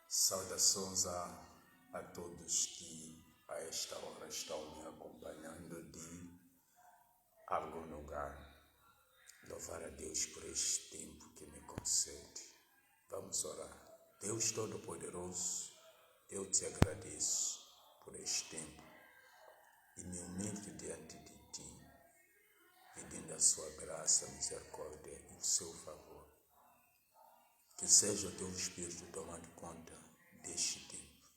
Saudações a todos que a esta hora estão me acompanhando de algum lugar. Louvar a Deus por este tempo que me concede. Vamos orar. Deus Todo-Poderoso, eu te agradeço por este tempo e me humilho diante de ti, pedindo a sua graça, misericórdia e o seu favor. Que seja o teu Espírito tomando conta deste tempo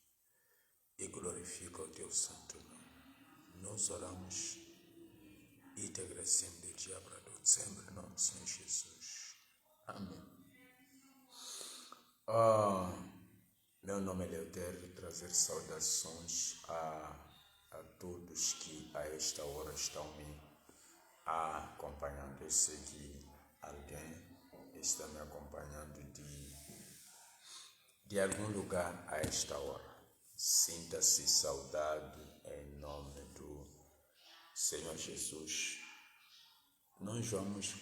e glorifica o teu santo nome. Nós oramos e te agradecemos de ti, abrador, sempre em nome do Senhor Jesus. Amém. Meu nome é Leotério e trazer saudações a todos que a esta hora estão me acompanhando. Eu sei que alguém está me acompanhando de algum lugar a esta hora. Sinta-se saudado em nome do Senhor Jesus. Nós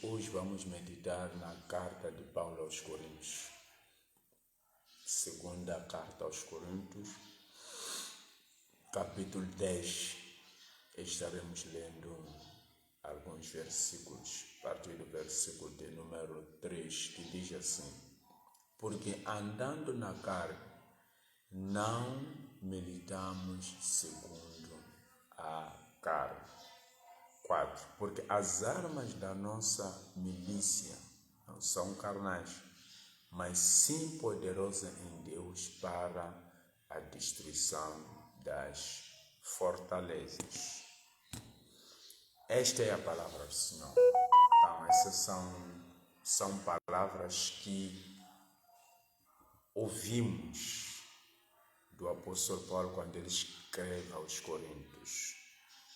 hoje vamos meditar na carta de Paulo aos Coríntios. Segunda carta aos Coríntios, capítulo 10. Estaremos lendo alguns versículos, a partir do versículo de número 3, que diz assim: porque andando na carne, não militamos segundo a carne. 4. Porque as armas da nossa milícia não são carnais, mas sim poderosas em Deus para a destruição das fortalezas. Esta é a palavra do Senhor. Então, essas são palavras que ouvimos do apóstolo Paulo quando ele escreve aos Coríntios.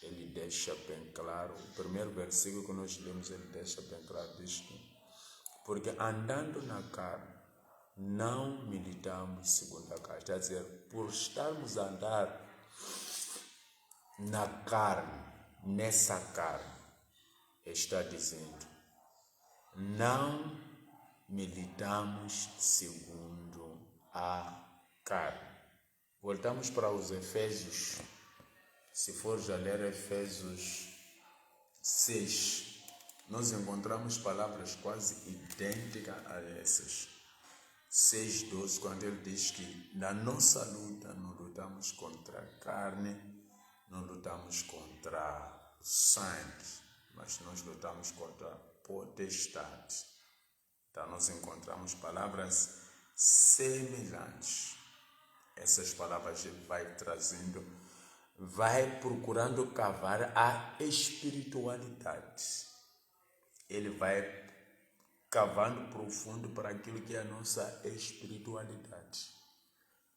Ele deixa bem claro, o primeiro versículo que nós lemos, ele deixa bem claro isto: porque andando na carne, não militamos segundo a carne. Está a dizer, por estarmos a andar na carne, nessa carne, está dizendo, não militamos segundo a carne. Voltamos para os Efésios. Se for já ler Efésios 6, nós encontramos palavras quase idênticas a essas. 6:12, quando ele diz que na nossa luta não lutamos contra a carne, não lutamos contra o sangue, mas nós lutamos contra a potestade. Então nós encontramos palavras semelhantes. Essas palavras ele vai trazendo, vai procurando cavar a espiritualidade. Ele vai cavando profundo para aquilo que é a nossa espiritualidade,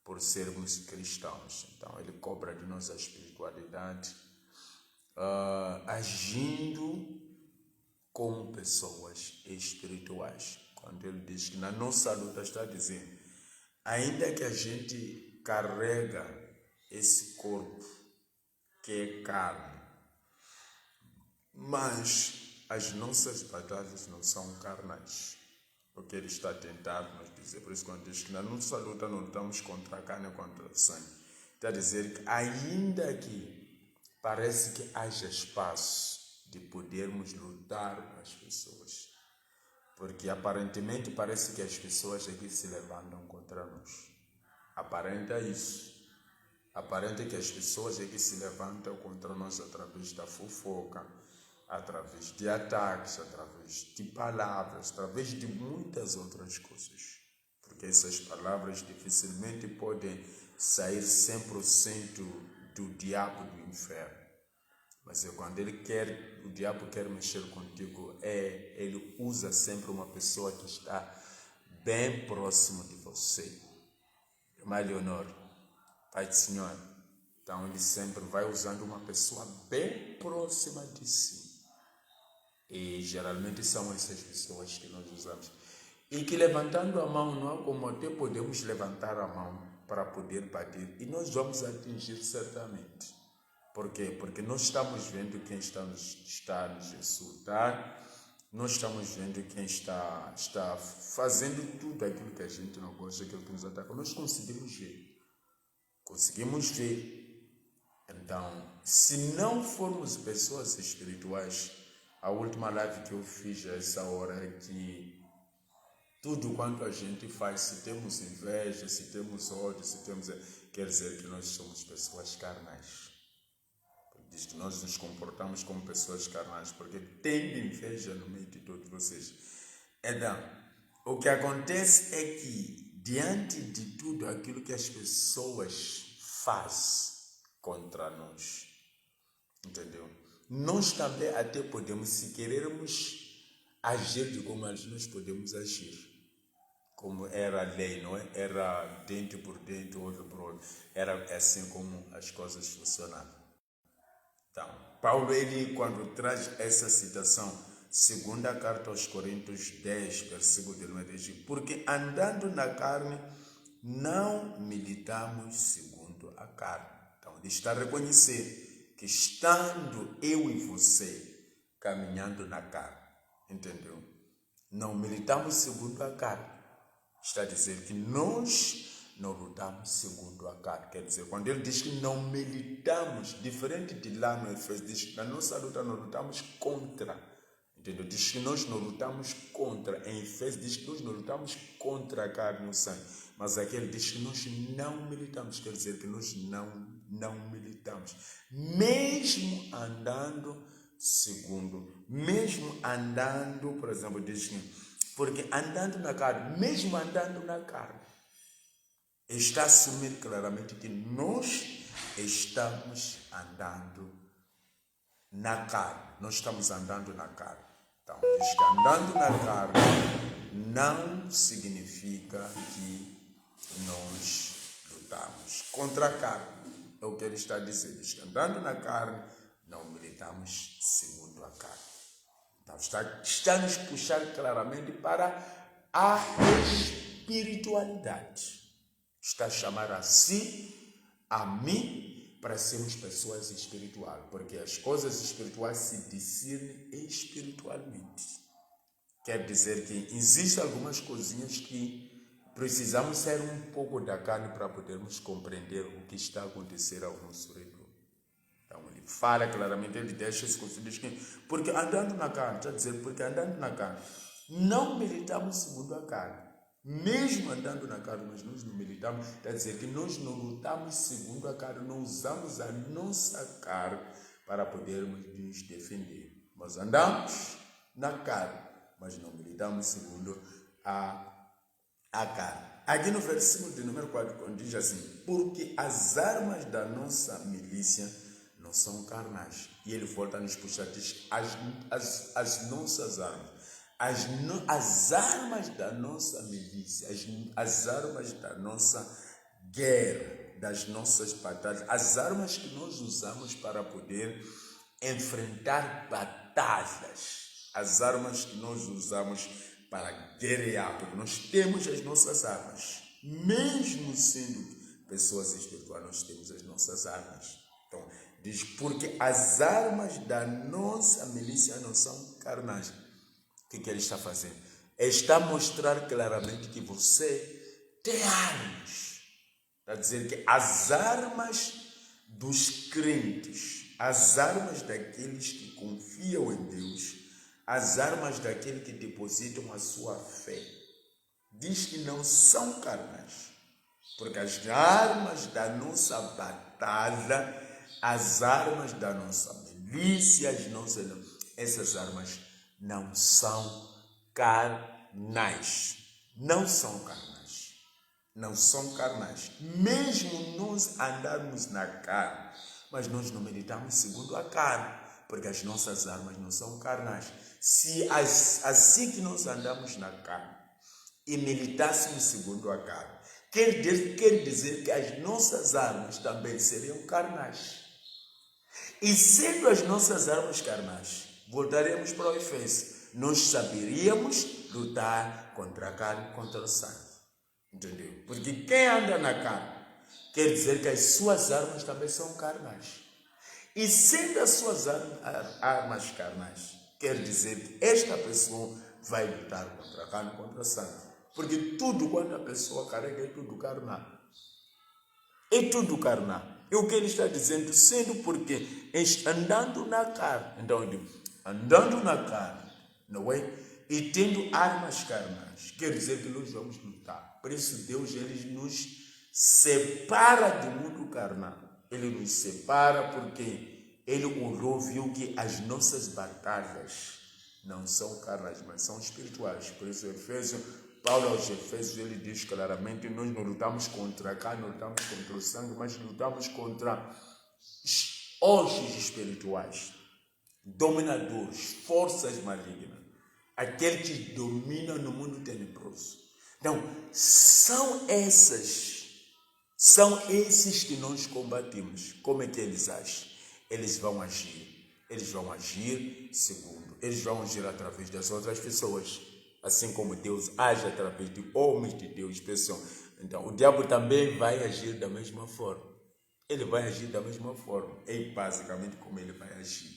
por sermos cristãos. Então ele cobra de nós a espiritualidade, agindo como pessoas espirituais. Quando ele diz que na nossa luta, está dizendo, ainda que a gente carrega esse corpo que é carne, mas as nossas batalhas não são carnais. O que ele está a tentar nos dizer. Por isso, quando diz que na nossa luta não lutamos contra a carne, contra o sangue, está a dizer que ainda que parece que haja espaço de podermos lutar com as pessoas, porque aparentemente parece que as pessoas aqui se levantam contra nós. Aparenta isso. Aparenta que as pessoas aqui se levantam contra nós através da fofoca, através de ataques, através de palavras, através de muitas outras coisas. Porque essas palavras dificilmente podem sair 100% do diabo do inferno. Mas quando o diabo quer mexer contigo, ele usa sempre uma pessoa que está bem próximo de você. Irmã Leonor, Pai do Senhor, então ele sempre vai usando uma pessoa bem próxima de si. E geralmente são essas pessoas que nós usamos. E que levantando a mão, não é como até podemos levantar a mão para poder bater. E nós vamos atingir certamente. Por quê? Porque nós estamos vendo quem está nos insultar, nós estamos vendo quem está fazendo tudo aquilo que a gente não gosta, aquilo que nos ataca. Nós conseguimos ver. Conseguimos ver. Então, se não formos pessoas espirituais, a última live que eu fiz a essa hora é que tudo quanto a gente faz, se temos inveja, se temos ódio, quer dizer que nós somos pessoas carnais. Diz que nós nos comportamos como pessoas carnais, porque tem inveja no meio de todos vocês. Então, o que acontece é que, diante de tudo aquilo que as pessoas fazem contra nós, entendeu? Nós também até podemos, se querermos agir de como nós podemos agir. Como era a lei, não é? Era dente por dente, olho por olho. Era assim como as coisas funcionavam. Então, Paulo, ele quando traz essa citação, segunda carta aos Coríntios 10, versículo 9, diz: porque andando na carne, não militamos segundo a carne. Então, ele está a reconhecer que estando eu e você caminhando na carne, entendeu? Não militamos segundo a carne. Está a dizer que nós não lutamos segundo a carne. Quer dizer, quando ele diz que não militamos, diferente de lá no Efésios, diz que na nossa luta nós lutamos contra. Entendeu? Diz que nós não lutamos contra. Em Efésios diz que nós não lutamos contra a carne e o sangue. Mas aqui ele diz que nós não militamos. Quer dizer que nós não militamos. Mesmo andando segundo. Mesmo andando, por exemplo, diz que porque andando na carne, mesmo andando na carne, está a assumir claramente que nós estamos andando na carne. Nós estamos andando na carne. Então, diz que andando na carne não significa que nós lutamos contra a carne. É o que ele está a dizer. Diz que andando na carne não militamos segundo a carne. Então, está a nos puxar claramente para a espiritualidade. Está a chamar a si, a mim, para sermos pessoas espirituais. Porque as coisas espirituais se discernem espiritualmente. Quer dizer que existem algumas coisinhas que precisamos ser um pouco da carne para podermos compreender o que está a acontecer ao nosso redor. Então ele fala claramente, ele deixa esse conselho, diz que, porque andando na carne, está a dizer, porque andando na carne, não militamos segundo a carne. Mesmo andando na carne, mas nós não militamos, está a dizer que nós não lutamos segundo a carne, não usamos a nossa carne para podermos nos defender. Mas andamos na carne, mas não militamos segundo a carne. Aqui no versículo de número 4, quando diz assim, porque as armas da nossa milícia não são carnais. E ele volta a nos puxar, diz, as nossas armas. As armas da nossa milícia, as armas da nossa guerra, das nossas batalhas, as armas que nós usamos para poder enfrentar batalhas, as armas que nós usamos para guerrear, porque nós temos as nossas armas, mesmo sendo pessoas espirituais, nós temos as nossas armas. Então, diz, porque as armas da nossa milícia não são carnais. O que ele está fazendo? Está a mostrar claramente que você tem armas. Está a dizer que as armas dos crentes, as armas daqueles que confiam em Deus, as armas daqueles que depositam a sua fé, diz que não são carnais. Porque as armas da nossa batalha, as armas da nossa milícia, essas armas não são carnais. Não são carnais. Não são carnais. Mesmo nós andarmos na carne, mas nós não militamos segundo a carne, porque as nossas armas não são carnais. Se assim que nós andamos na carne e militássemos segundo a carne, quer dizer que as nossas armas também seriam carnais. E sendo as nossas armas carnais, voltaremos para o Efésio. Nós saberíamos lutar contra a carne, contra o sangue. Entendeu? Porque quem anda na carne, quer dizer que as suas armas também são carnais. E sendo as suas armas carnais, quer dizer que esta pessoa vai lutar contra a carne, contra a sangue. Porque tudo quando a pessoa carrega é tudo carnal. É tudo carnal. E o que ele está dizendo, sendo porque andando na carne, então eu digo, andando na carne, não é? E tendo armas carnais, quer dizer que nós vamos lutar. Por isso Deus, ele nos separa do mundo carnal. Ele nos separa porque ele olhou, viu que as nossas batalhas não são carnais, mas são espirituais. Por isso Paulo aos Efésios, ele diz claramente, nós não lutamos contra a carne, não lutamos contra o sangue, mas lutamos contra hostes espirituais, dominadores, forças malignas, aqueles que dominam no mundo tenebroso. Então, são esses que nós combatimos. Como é que eles agem? Eles vão agir segundo, eles vão agir através das outras pessoas. Assim como Deus age através de homens de Deus, pessoal. Então, o diabo também vai agir da mesma forma. Ele vai agir da mesma forma. É basicamente como ele vai agir.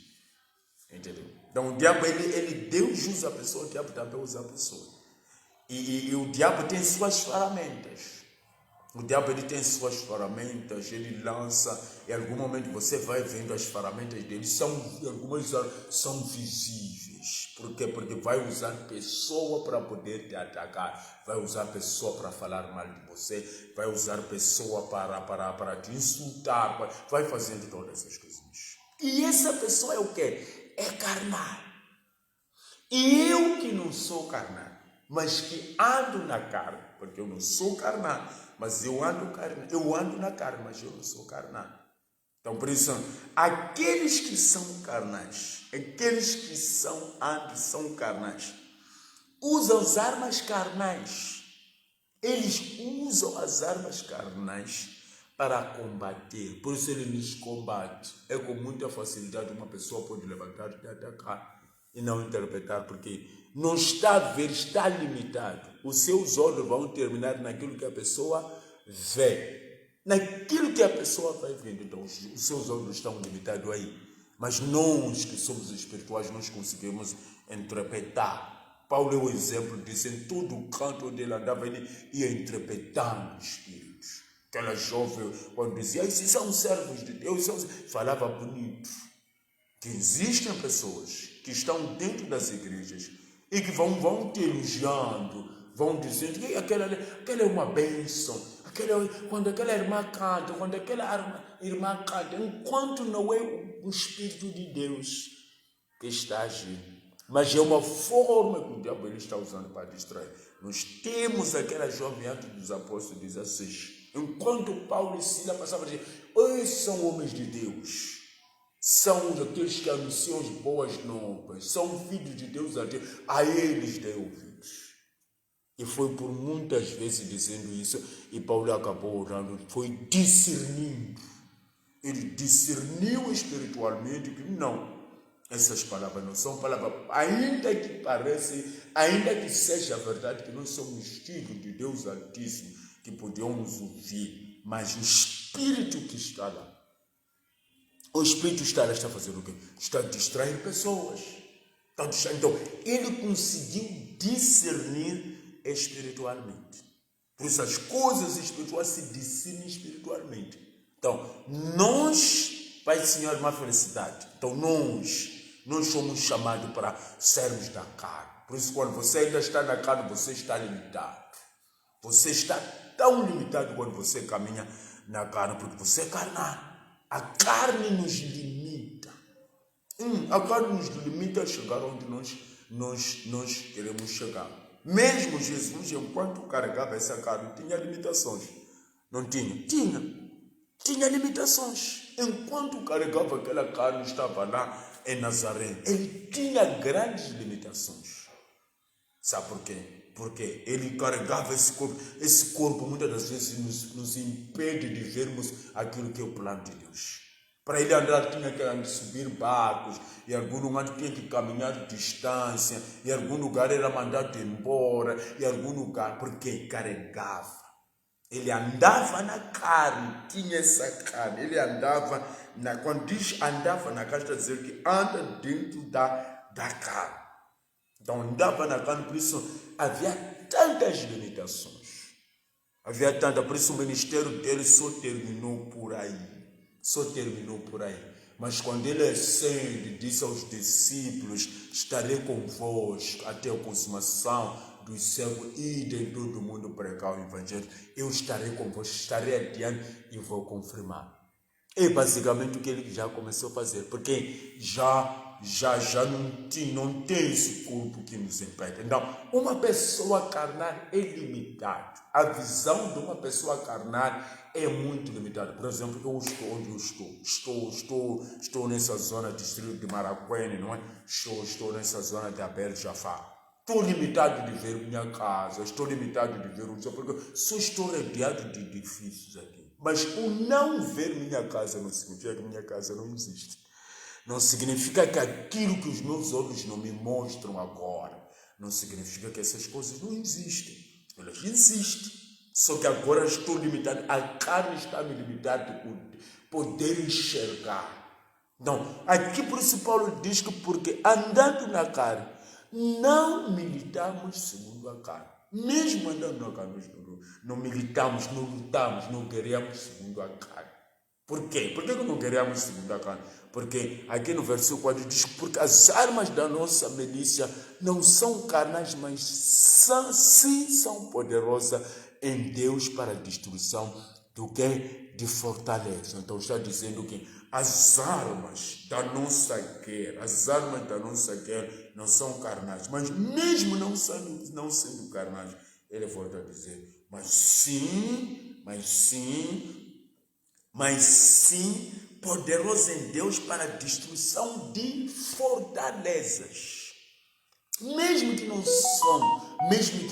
Entendeu? Então, o diabo, Deus usa a pessoa, o diabo também usa a pessoa. E o diabo tem suas ferramentas. O diabo, ele tem suas ferramentas, ele lança, em algum momento você vai vendo as ferramentas dele, algumas são visíveis. Por quê? Porque vai usar pessoa para poder te atacar, vai usar pessoa para falar mal de você, vai usar pessoa para te insultar, vai fazendo todas essas coisas. E essa pessoa é o quê? É carnal. E eu que não sou carnal, mas que ando na carne, porque eu não sou carnal, mas eu ando na carne, mas eu não sou carnal. Então, por isso, aqueles que são carnais, aqueles que são carnais, usam as armas carnais. Eles usam as armas carnais para combater. Por isso ele nos combate. É com muita facilidade uma pessoa pode levantar e atacar e não interpretar, porque não está a ver, está limitado. Os seus olhos vão terminar naquilo que a pessoa vê. Naquilo que a pessoa vai vendo. Então, os seus olhos estão limitados aí. Mas nós que somos espirituais, nós conseguimos interpretar. Paulo é o exemplo disso. Em todo o canto onde ele andava, ele ia interpretando espíritos. Aquela jovem, quando dizia, esses são servos de Deus, falava bonito. Que existem pessoas que estão dentro das igrejas e que vão te elogiando, vão dizendo que aquela é uma bênção, quando aquela irmã canta, quando aquela irmã canta, enquanto não é o Espírito de Deus que está agindo. Mas é uma forma que o diabo ele está usando para distrair. Nós temos aquela jovem Atos dos Apóstolos 16. Enquanto Paulo e Silas passavam a dizer, esses são homens de Deus. São aqueles que anunciam as boas novas. São filhos de Deus a eles dê ouvidos. E foi por muitas vezes dizendo isso. E Paulo acabou orando. Foi discernindo. Ele discerniu espiritualmente que não. Essas palavras não são palavras, ainda que pareça, ainda que seja verdade que nós somos filhos de Deus Altíssimo, que podemos ouvir, mas o Espírito que está lá, o Espírito está lá, está fazendo o quê? Está a distrair pessoas. Então, ele conseguiu discernir espiritualmente. Por isso, as coisas espirituais se discernem espiritualmente. Então, nós, Pai Senhor, uma felicidade. Então, nós somos chamados para sermos da carne. Por isso, quando você ainda está na carne, você está limitado. Você está tão limitado quando você caminha na carne, porque você é carnal. A carne nos limita. A carne nos limita a chegar onde nós queremos chegar. Mesmo Jesus, enquanto carregava essa carne, tinha limitações. Não tinha? Tinha limitações. Enquanto carregava aquela carne, estava lá em Nazaré. Ele tinha grandes limitações. Sabe por quê? Porque ele carregava esse corpo. Esse corpo muitas das vezes nos impede de vermos aquilo que é o plano de Deus. Para ele andar, tinha que subir barcos, em algum lugar tinha que caminhar distância, em algum lugar era mandado embora, em algum lugar, porque carregava. Ele andava na carne, tinha essa carne, ele andava, quando diz andava na carne, está a dizer que anda dentro da carne. Então andava na carne, por isso havia tantas limitações. Por isso o ministério dele só terminou por aí. Mas quando ele ascende, disse aos discípulos: estarei convosco até a consumação dos séculos, e em todo o mundo pregar o evangelho. Eu estarei convosco, estarei adiante e vou confirmar. É basicamente o que ele já começou a fazer, porque já não tem esse corpo que nos impede. Então, uma pessoa carnal é limitada. A visão de uma pessoa carnal é muito limitada. Por exemplo, eu estou onde eu estou nessa zona do distrito de Maracuene, não é? Estou nessa zona de Abel Jafar. Estou limitado de ver minha casa, estou limitado de ver o céu, porque só estou rodeado de edifícios aqui. Mas o não ver minha casa não significa que minha casa não existe. Não significa que aquilo que os meus olhos não me mostram agora, não significa que essas coisas não existem. Elas existem. Só que agora estou limitado, a carne está me limitada por poder enxergar. Não, aqui por isso Paulo diz que porque andando na carne, não militamos segundo a carne. Mesmo andando na carne, não militamos, não lutamos, não queremos segundo a carne. Por quê? Por que não queremos segundo a carne? Porque aqui no versículo 4 diz: porque as armas da nossa milícia não são carnais, mas sim são poderosas em Deus para a destruição do que? De fortaleza. Então está dizendo que as armas da nossa guerra não são carnais, mas mesmo não sendo carnais, ele volta a dizer, mas sim, poderoso em Deus para a destruição de fortalezas. Mesmo que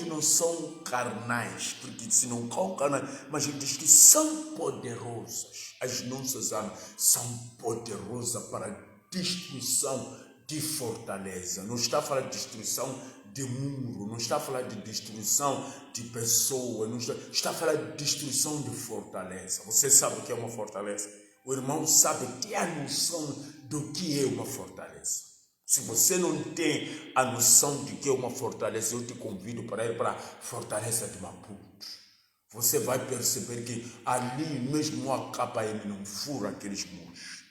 não são carnais, porque se não são carnais, mas ele diz que são poderosas. As nossas armas são poderosas para a destruição de fortaleza. Não está a falar de destruição de muro, não está a falar de destruição de pessoa, não está a falar de destruição de fortaleza. Você sabe o que é uma fortaleza? O irmão sabe, tem a noção do que é uma fortaleza. Se você não tem a noção de que é uma fortaleza, eu te convido para ir para a fortaleza de Maputo. Você vai perceber que ali mesmo a KM não fura aqueles muros.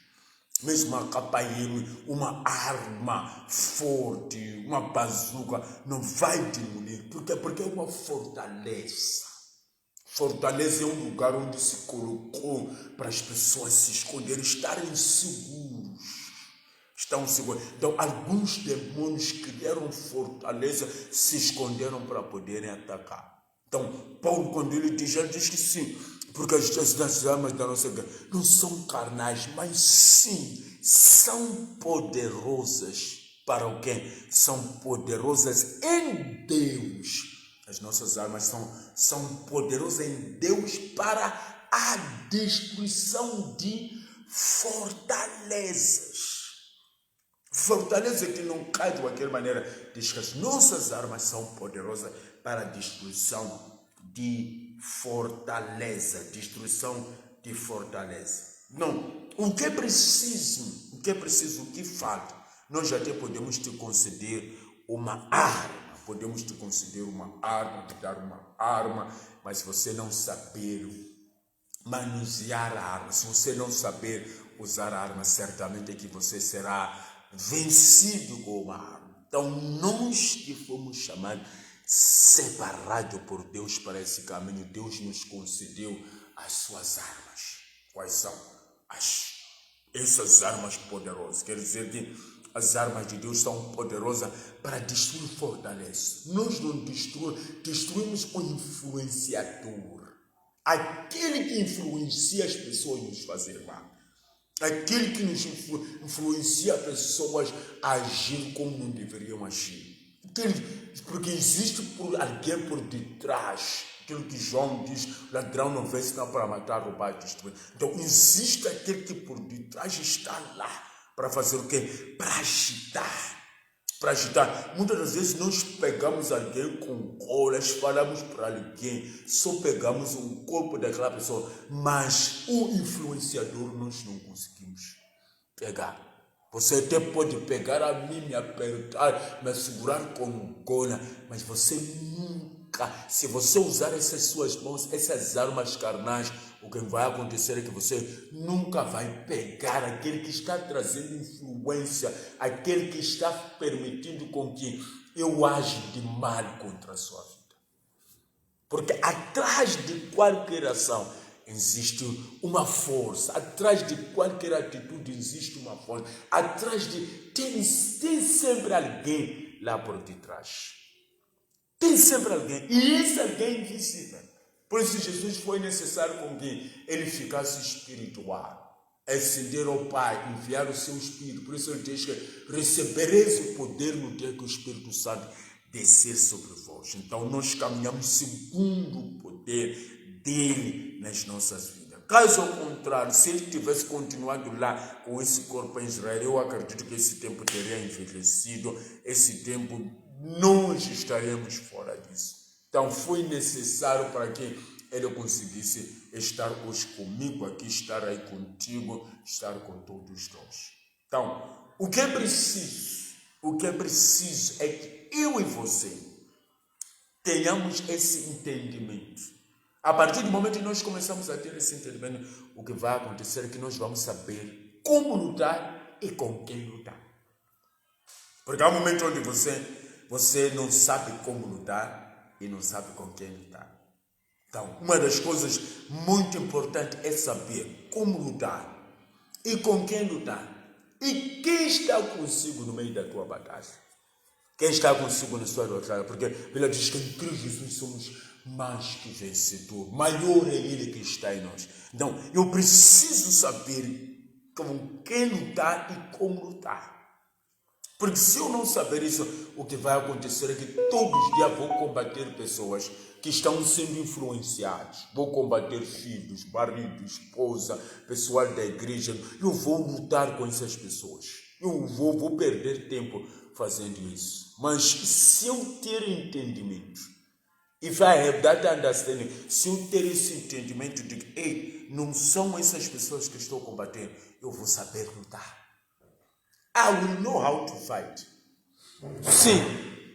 Mesmo a KM, uma arma forte, uma bazuca, não vai demolir. Por quê? Porque é uma fortaleza. Fortaleza é um lugar onde se colocou para as pessoas se esconderem, estarem seguros. Estão seguros. Então, alguns demônios criaram fortaleza, se esconderam para poderem atacar. Então, Paulo, quando ele diz que sim, porque as armas da nossa guerra não são carnais, mas sim, são poderosas. Para o quê? São poderosas em Deus. As nossas armas são poderosas em Deus para a destruição de fortalezas. Fortaleza que não cai de qualquer maneira. Diz que as nossas armas são poderosas para a destruição de fortaleza. Destruição de fortaleza. Não. O que é preciso, o que falta? Nós até podemos te conceder uma arma. Podemos te conceder uma arma, te dar uma arma, mas se você não saber manusear a arma, se você não saber usar a arma, certamente é que você será vencido com uma arma. Então, nós que fomos chamados, separados por Deus para esse caminho, Deus nos concedeu as suas armas. Quais são? Essas armas poderosas. Quer dizer que as armas de Deus são poderosas para destruir fortaleza. Nós não destruímos o influenciador. Aquele que influencia as pessoas a nos fazer mal. Aquele que nos influencia pessoas a agir como não deveriam agir. Porque existe alguém por detrás. Aquilo que João diz, ladrão não vem senão para matar, roubar e destruir. Então existe aquele que por detrás está lá para fazer o quê? Para agitar. Muitas das vezes nós pegamos alguém com colas, falamos para alguém, só pegamos um corpo daquela pessoa, mas o influenciador nós não conseguimos pegar. Você até pode pegar a mim, me apertar, me segurar com gola, mas você nunca, se você usar essas suas mãos, essas armas carnais, o que vai acontecer é que você nunca vai pegar aquele que está trazendo influência, aquele que está permitindo com que eu age de mal contra a sua vida. Porque atrás de qualquer ação existe uma força, atrás de qualquer atitude existe uma força, atrás de... Tem sempre alguém lá por detrás. Tem sempre alguém, e esse alguém é invisível. Por isso Jesus foi necessário com que ele ficasse espiritual, ascender ao Pai, enviar o seu Espírito. Por isso ele diz que recebereis o poder no dia que o Espírito Santo descer sobre vós. Então nós caminhamos segundo o poder dele nas nossas vidas. Caso ao contrário, se ele tivesse continuado lá com esse corpo em Israel, eu acredito que esse tempo teria envelhecido, esse tempo nós estaremos fora disso. Então foi necessário para que ele conseguisse estar hoje comigo aqui, estar aí contigo, estar com todos nós. Então, o que é preciso é que eu e você tenhamos esse entendimento. A partir do momento que nós começamos a ter esse entendimento, o que vai acontecer é que nós vamos saber como lutar e com quem lutar. Porque há um momento onde você não sabe como lutar e não sabe com quem lutar. Então, uma das coisas muito importantes é saber como lutar e com quem lutar. E quem está consigo no meio da tua batalha. Quem está consigo na sua batalha. Porque a Bíblia diz que em Cristo Jesus somos mais que vencedor. Maior é Ele que está em nós. Então, eu preciso saber com quem lutar e como lutar. Porque se eu não saber isso, o que vai acontecer é que todos os dias vou combater pessoas que estão sendo influenciados. Vou combater filhos, marido, esposa, pessoal da igreja. Eu vou lutar com essas pessoas. Eu vou perder tempo fazendo isso. Mas se eu ter entendimento, if I have that understanding, se eu ter esse entendimento de que, ei, não são essas pessoas que estou combatendo, eu vou saber lutar. I will know how to fight. Sim,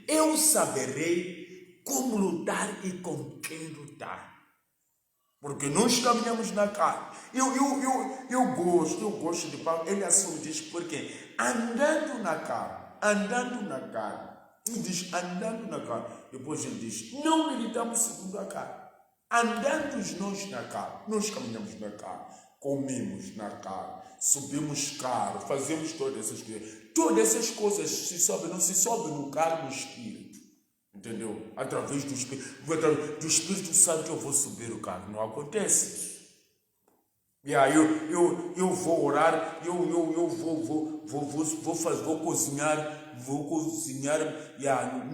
eu saberei como lutar e com quem lutar. Porque nós caminhamos na carne. Eu gosto de Paulo. Ele assim diz, porque andando na carne, ele diz, andando na carne. Depois ele diz, não militamos segundo a carne. Andando nós na carne, nós caminhamos na carne, comemos na carne, subimos carro, fazemos todas essas coisas. Todas essas coisas não se sobe no carro no Espírito. Entendeu? Através do Espírito Santo eu vou subir o carro. Não acontece isso. Eu vou orar, eu vou cozinhar,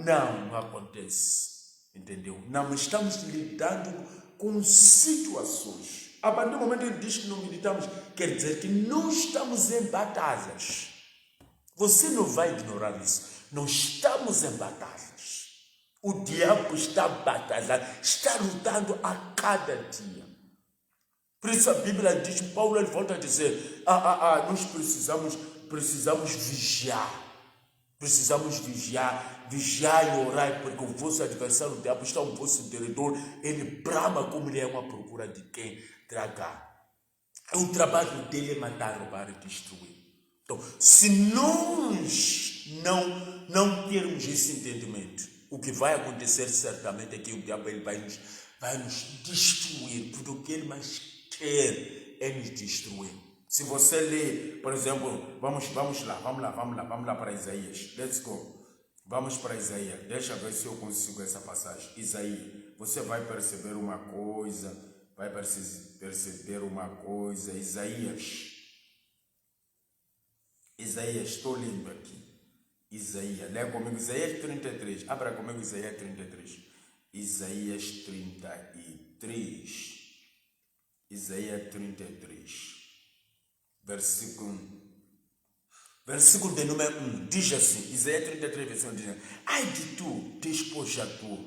não acontece. Entendeu? Não, mas estamos lidando com situações. A partir do momento que ele diz que não militamos, quer dizer que não estamos em batalhas. Você não vai ignorar isso. Não estamos em batalhas. O diabo está batalhando, está lutando a cada dia. Por isso a Bíblia diz, Paulo ele volta a dizer, nós precisamos vigiar. Precisamos vigiar e orar, porque o vosso adversário, o diabo, está ao vosso derredor. Ele brama como ele é uma procura de quem tragar. O trabalho dele é matar, roubar e destruir. Então, se nós não termos esse entendimento, o que vai acontecer certamente é que o diabo ele vai nos destruir. Porque o que ele mais quer é nos destruir. Se você ler, por exemplo, vamos lá para Isaías. Let's go. Vamos para Isaías. Deixa eu ver se eu consigo essa passagem. Isaías, você vai perceber uma coisa. Isaías, estou lendo aqui. Isaías, lê comigo Isaías 33. Abra comigo Isaías 33. Isaías 33. Isaías 33. Versículo de número 1. Diz assim, Isaías 33, versículo 1. Diz, ai de tu, despojador,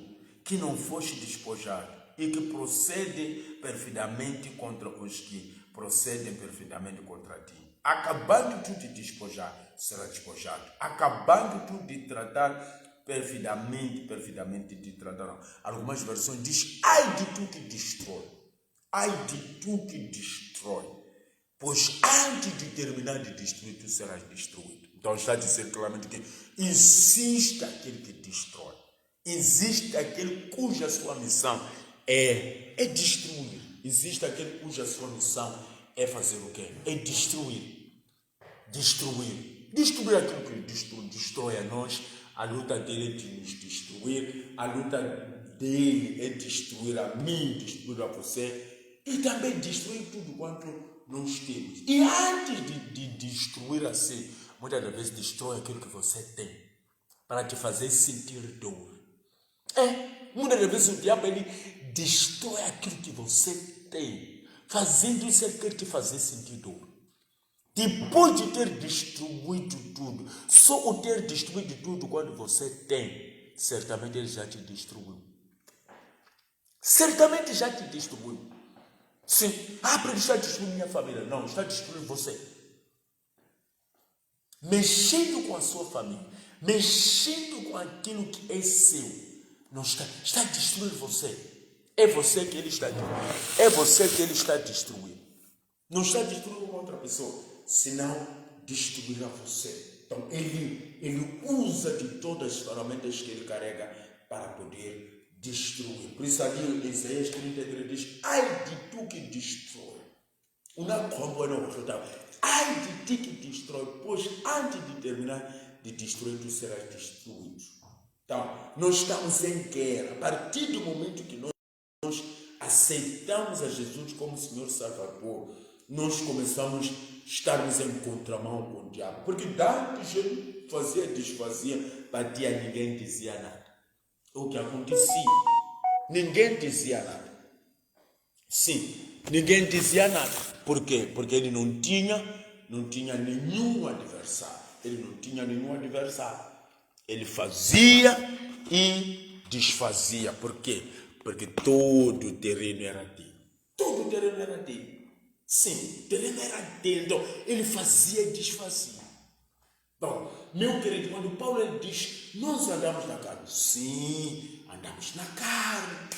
que não foste despojado, e que procede perfidamente contra os que procedem perfidamente contra ti. Acabando tu de despojar, será despojado. Acabando tu de tratar perfidamente te tratarão. Algumas versões diz, ai de tu que destrói. Ai de tu que destrói. Pois antes de terminar de destruir, tu serás destruído. Então está a dizer claramente que existe aquele que destrói. Existe aquele cuja sua missão é destruir. Existe aquele cuja sua missão é fazer o quê? É destruir. Destruir aquilo que destrói a nós. A luta dele é de nos destruir. A luta dele é destruir a mim, destruir a você. E também destruir tudo quanto nós temos. E antes de destruir assim, muitas das vezes destrói aquilo que você tem. Para te fazer sentir dor. Muitas das vezes o diabo ele destrói aquilo que você tem. Fazendo isso, ele quer te fazer sentir dor. Depois de ter destruído tudo, só o ter destruído tudo quando você tem, certamente ele já te destruiu. Certamente já te destruiu. Sim, para ele está destruindo minha família. Não, está destruindo você. Mexendo com a sua família, mexendo com aquilo que é seu, não está destruindo você. É você que ele está destruindo. É você que ele está destruindo. Não está destruindo uma outra pessoa, senão destruirá você. Então ele usa de todas as ferramentas que ele carrega para poder destruir. Por isso ali em Isaías 33 diz, ai de tu que destrói. Ai de ti que destrói, pois antes de terminar de destruir, tu serás destruído. Então, nós estamos em guerra. A partir do momento que nós aceitamos a Jesus como Senhor Salvador, nós começamos a estarmos em contramão com o diabo. Porque antes ele fazia, desfazia, batia, ninguém dizia nada. O que acontecia? Ninguém dizia nada. Sim, ninguém dizia nada. Por quê? Porque ele não tinha nenhum adversário. Ele não tinha nenhum adversário. Ele fazia e desfazia. Por quê? Porque todo o terreno era dele. Todo o terreno era dele. Sim, o terreno era dele. Então, ele fazia e desfazia. Bom, meu querido, quando Paulo ele diz, nós andamos na carne. Sim, andamos na carne.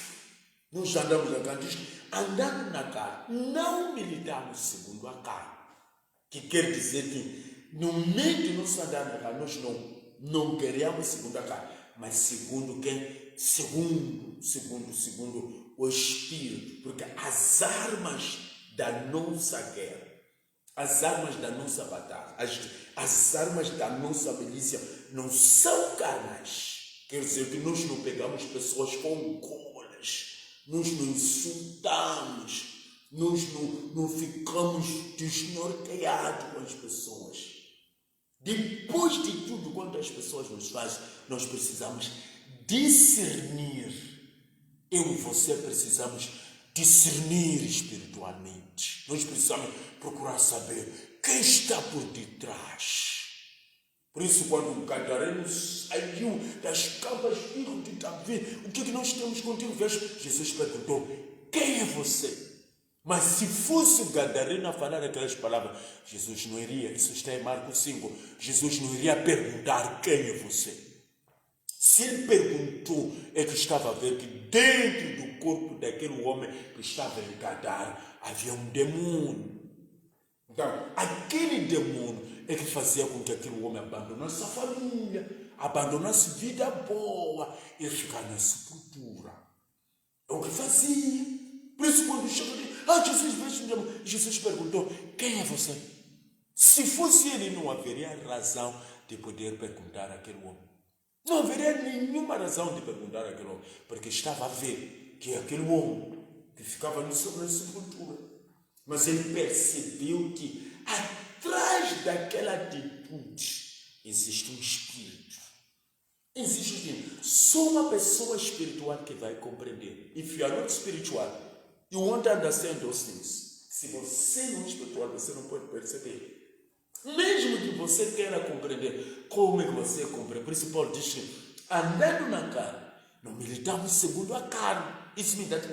Nós andamos na carne. Diz, andando na carne, não militamos segundo a carne. Que quer dizer que, no meio de nós andar na carne, nós não queremos segundo a carne, mas segundo quem? Segundo o Espírito. Porque as armas da nossa guerra, as armas da nossa batalha, as armas da nossa milícia não são carnais. Quer dizer que nós não pegamos pessoas com golas, nós não insultamos, nós não ficamos desnorteados com as pessoas. Depois de tudo quanto as pessoas nos fazem, nós precisamos discernir. Eu e você precisamos discernir espiritualmente. Nós precisamos procurar saber quem está por detrás. Por isso, quando o gadareno saiu das campas de Davi, o que nós temos contigo? Jesus perguntou, quem é você? Mas se fosse o gadareno a falar aquelas palavras, Jesus não iria, isso está em Marcos 5, Jesus não iria perguntar quem é você. Se ele perguntou, é que estava a ver que dentro do corpo daquele homem que estava em Gadara havia um demônio. Então, aquele demônio é que fazia com que aquele homem abandonasse a família, abandonasse vida boa e ficar na sepultura. É o que fazia. Por isso, quando chegou e Jesus perguntou, quem é você? Se fosse ele, não haveria razão de poder perguntar àquele homem. Não haveria nenhuma razão de perguntar àquele homem, porque estava a ver que aquele homem que ficava na sepultura. Mas ele percebeu que atrás daquela atitude existe um espírito. Existe um espírito. Só uma pessoa espiritual que vai compreender. If you are not spiritual, you won't understand those things. Se você não é espiritual, você não pode perceber. Mesmo que você queira compreender, como é que você compreende? Por isso Paulo diz que, andando na carne, não militamos segundo a carne. Isso means that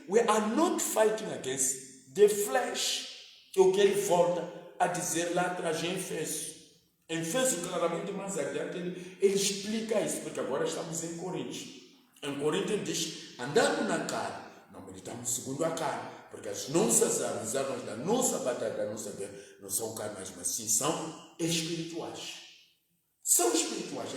we are not fighting against the flesh. O que ele volta a dizer lá atrás em Efésios. Em Efésios, claramente, mais adiante, ele explica isso, porque agora estamos em Coríntios. Em Coríntios ele diz, andando na carne, não militamos segundo a carne, porque as nossas armas, as armas da nossa batalha, da nossa guerra, não são carnais, mas sim são espirituais. São espirituais.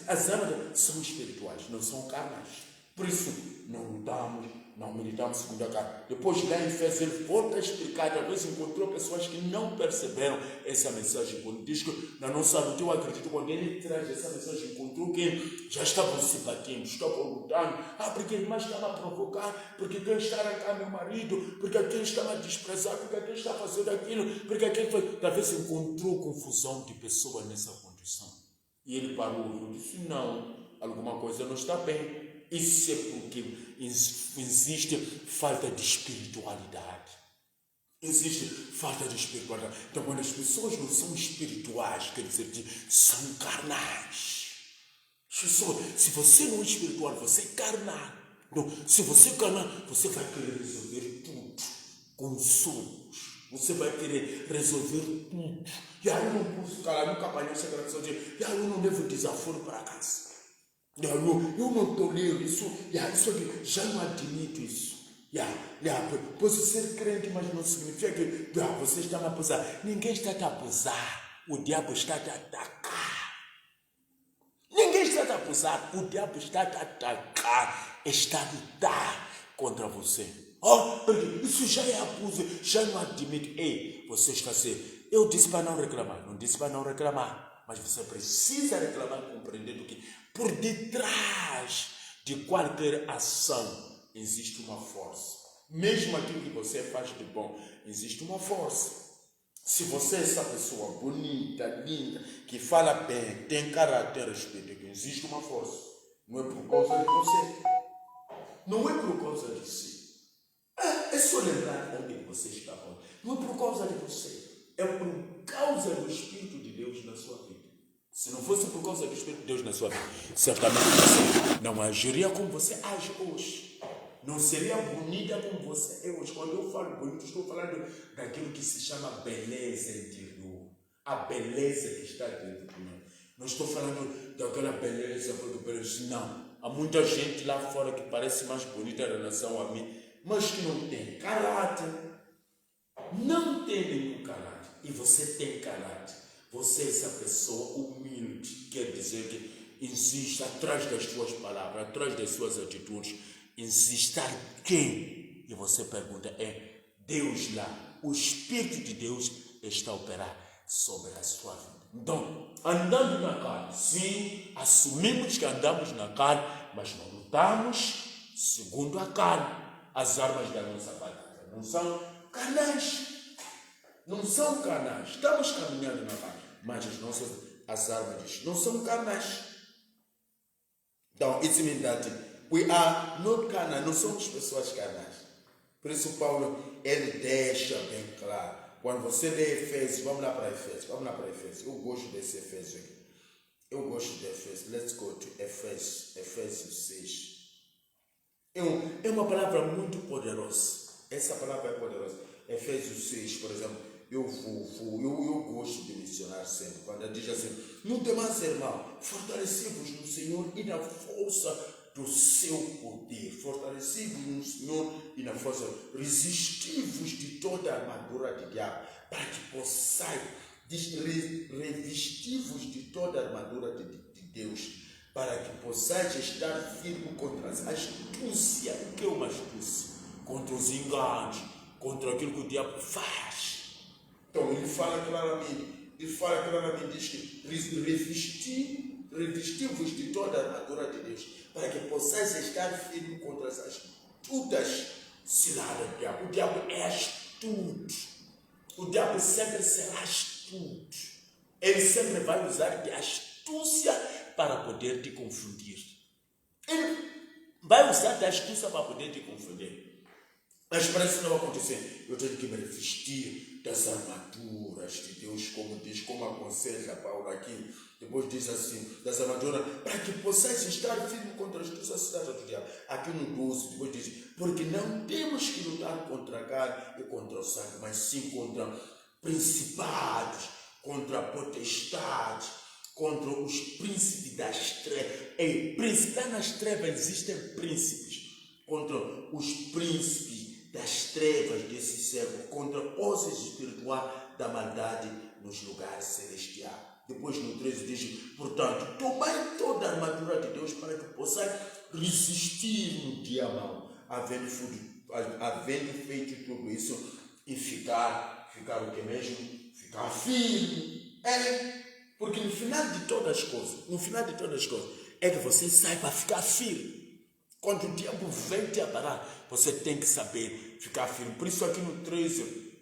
As armas são espirituais, não são carnais. Por isso, não lutamos, não militamos segundo a carne. Depois, lá em Efésios, ele volta a explicar. Talvez encontrou pessoas que não perceberam essa mensagem. Quando diz que na nossa luta, eu acredito, quando ele traz essa mensagem, encontrou quem já estavam se batendo, estavam lutando. Porque a irmã estava a provocar, porque quem está a arrancar meu marido, porque aquele estava a desprezar, porque aquele está a fazer aquilo, porque aquele foi. Talvez encontrou confusão de pessoas nessa condição. E ele parou e disse, não, alguma coisa não está bem. Isso é porque existe falta de espiritualidade. Existe falta de espiritualidade. Então, quando as pessoas não são espirituais, quer dizer que são carnais. Se você não é espiritual, você é carnal. Então, se você é carnal, você vai querer resolver tudo com sonhos. Você vai querer resolver tudo. E aí eu não posso calar, nunca apanhei essa gravação de e aí eu não levo desaforo para casa. Eu não tolero isso. Isso aqui, já não admito isso. Posso ser crente, mas não significa que você está me abusando. Ninguém está te abusar. O diabo está te atacar. Ninguém está te abusar. O diabo está te atacar. Está a lutar contra você. Porque isso já é abuso. Já não admito. Ei, você está assim. Eu disse para não reclamar. Não disse para não reclamar. Mas você precisa reclamar compreendendo que por detrás de qualquer ação existe uma força. Mesmo aquilo que você faz de bom, existe uma força. Se você é essa pessoa bonita, linda, que fala bem, tem caráter, respeito, existe uma força. Não é por causa de você. Não é por causa de si. É só lembrar onde você está bom. Não é por causa de você. É por causa do Espírito de Deus na sua vida. Se não fosse por causa do Espírito de Deus na sua vida, certamente você não agiria como você age hoje. Não seria bonita como você é hoje. Quando eu falo bonito, estou falando daquilo que se chama beleza interior. A beleza que está dentro de nós. Não estou falando daquela beleza porque parece. Não. Há muita gente lá fora que parece mais bonita em relação a mim, mas que não tem caráter. Não tem nenhum caráter. E você tem caráter. Você é essa pessoa humilde, quer dizer que insiste atrás das suas palavras, atrás das suas atitudes, insiste quem? E você pergunta, é Deus lá, o Espírito de Deus está a operar sobre a sua vida. Então, andando na carne, sim, assumimos que andamos na carne, mas não lutamos segundo a carne. As armas da nossa batalha não são carnais. Não são carnais. Estamos caminhando na carne. Mas as armas não são carnais. Então, it means that we are not carnal. Não somos pessoas carnais. Por isso, Paulo, ele deixa bem claro. Quando você lê Efésios, vamos lá para Efésios. Eu gosto desse Efésios aqui. Eu gosto de Efésios. Let's go to Efésios 6. É uma palavra muito poderosa. Essa palavra é poderosa. Efésios 6, por exemplo, eu gosto de mencionar sempre, quando diz assim, não temas, irmão, fortalecei-vos no Senhor e na força do seu poder, fortalecei-vos no Senhor e na força, resisti-vos de toda a armadura de diabo, para que possais, revesti-vos de toda a armadura de Deus, para que possais estar firme contra as astúcias. O que é uma astúcia? Contra os enganos, contra aquilo que o diabo faz. Então ele fala claramente, diz que revesti-vos de toda a armadura de Deus, para que possais estar firme contra as astutas ciladas do diabo. O diabo é astuto. O diabo sempre será astuto. Ele sempre vai usar de astúcia para poder te confundir. Ele vai usar de astúcia para poder te confundir. Mas para isso não acontecer, eu tenho que me revestir das armaduras de Deus, como aconselha Paulo aqui. Depois diz assim, das armaduras, para que possais estar firme contra as tuas cidades do diabo. Aqui no 12, depois diz, porque não temos que lutar contra a carne e contra o sangue, mas sim contra principados, contra potestades, contra os príncipes das trevas. Lá nas trevas existem príncipes, contra os príncipes das trevas desse século, contra os espirituais da maldade nos lugares celestiais. Depois no 13 diz, portanto, tomai toda a armadura de Deus para que possais resistir no dia mau, havendo feito tudo isso e ficar o que mesmo? Ficar firme. Porque no final de todas as coisas, é que você saiba ficar firme. Quando o diabo vem te abalar, você tem que saber ficar firme. Por isso aqui no 13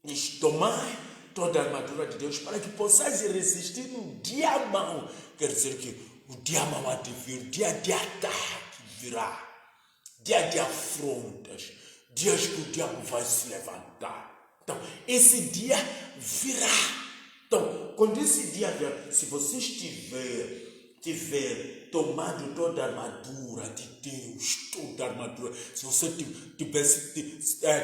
diz, tomai toda a armadura de Deus para que possais resistir no dia mau. Quer dizer que o dia mau há de vir, dia de ataque virá, dia de afrontas, dias que o diabo vai se levantar. Então, esse dia virá. Então, quando esse dia vier, se você tiver tomado toda a armadura de Deus, toda a armadura, se você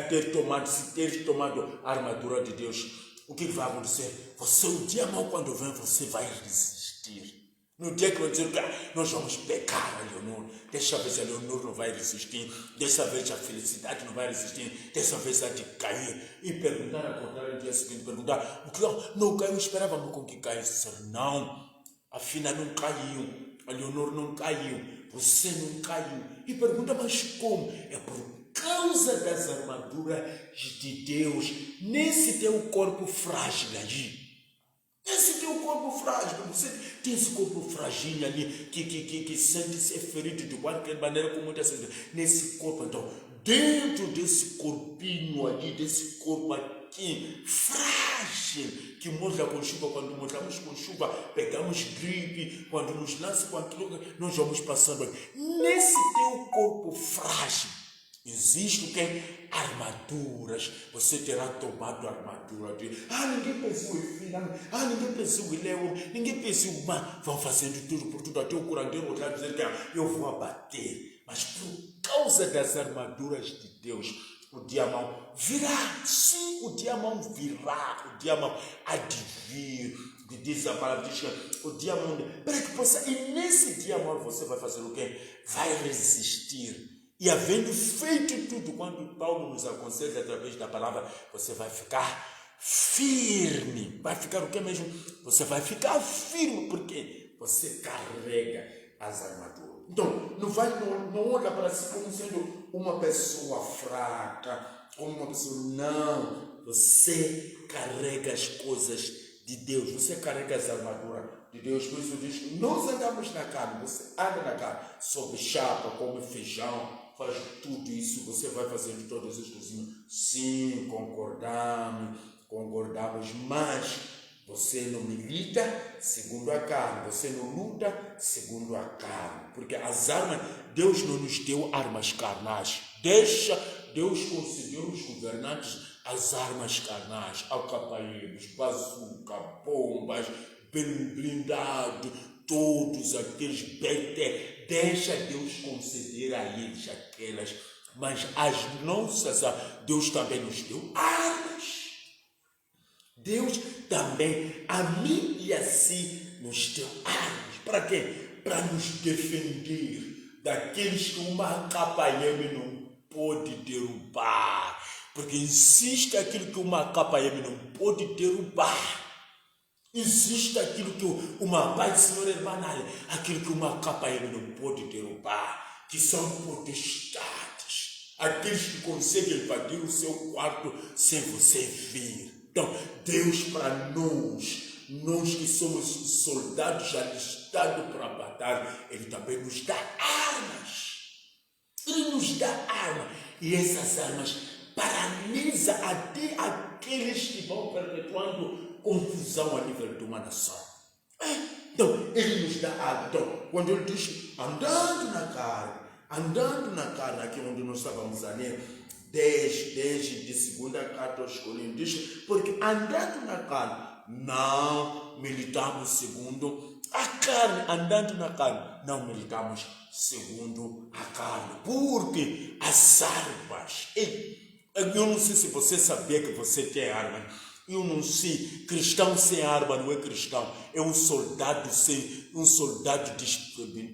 ter tomado a armadura de Deus, o que vai acontecer? O dia mau quando vem, você vai resistir. No dia que vai dizer, nós vamos pecar a Leonor, dessa vez a Leonor não vai resistir, dessa vez a felicidade não vai resistir, dessa vez há de cair. E perguntar, acordar no dia seguinte, perguntar, o que não caiu, esperávamos com que caísse. Não, a Fina não caiu, a Leonor não caiu, você não caiu. E pergunta, mas como? É por causa das armaduras de Deus, nesse teu corpo frágil ali. Esse teu corpo frágil, você tem esse corpo frágil ali, que sente-se ferido de qualquer maneira, com muita certeza. Nesse corpo, então, dentro desse corpinho ali, desse corpo aqui, frágil, que molha com chuva, quando molhamos com chuva, pegamos gripe, quando nos lança com aquilo, nós vamos passando aqui. Nesse teu corpo frágil, existe o que? Armaduras. Você terá tomado a armadura de ninguém pensou em filho, ninguém pensou em leão, ninguém pensou em vão fazendo tudo por tudo, até o curandeiro olhar e dizer que eu vou abater. Mas por causa das armaduras de Deus, o dia mau virá. Sim, o dia mau virá. O dia mau há de vir. Diz a palavra, diz que o dia mau, para que possa, e nesse dia mau você vai fazer o quê? Vai resistir. E havendo feito tudo, quando Paulo nos aconselha através da palavra, você vai ficar firme. Vai ficar o que mesmo? Você vai ficar firme, porque você carrega as armaduras. Então, não olha para si como sendo uma pessoa fraca, como uma pessoa, não. Você carrega as coisas de Deus, você carrega as armaduras de Deus. Por isso diz que nós andamos na carne, você anda na carne, sobe chapa, come feijão, faz tudo isso, você vai fazendo todas as coisinhas. Sim, concordamos, mas você não milita segundo a carne, você não luta segundo a carne, porque as armas, Deus não nos deu armas carnais, Deus concedeu aos governantes as armas carnais, alcapaieiros, bazuca, bombas, blindado, todos aqueles BT, deixa Deus conceder a eles aquelas, mas as nossas, Deus também nos deu armas. Deus também, a mim e a si, nos deu armas. Para quê? Para nos defender daqueles que uma capa-ieme não pode derrubar. Porque existe aquilo que uma capa-ieme não pode derrubar. Existe aquilo que uma paz, Senhor hermanal, aquilo que uma capa-ieme não pode derrubar, que são potestades, aqueles que conseguem invadir o seu quarto sem você vir. Então, Deus para nós que somos soldados alistados para a batalha, Ele também nos dá armas. Ele nos dá armas. E essas armas paralisam até aqueles que vão perpetuando confusão a nível de uma nação. Então, Ele nos dá armas. Então, quando Ele diz, andando na carne, aqui onde nós estávamos a ler, 10 de segunda carta aos Coríntios, diz, porque andando na carne, não militamos segundo a carne, andando na carne, não militamos segundo a carne, porque as armas, eu não sei se você sabia que você tem armas, Eu não sei, cristão sem arma não é cristão, é um soldado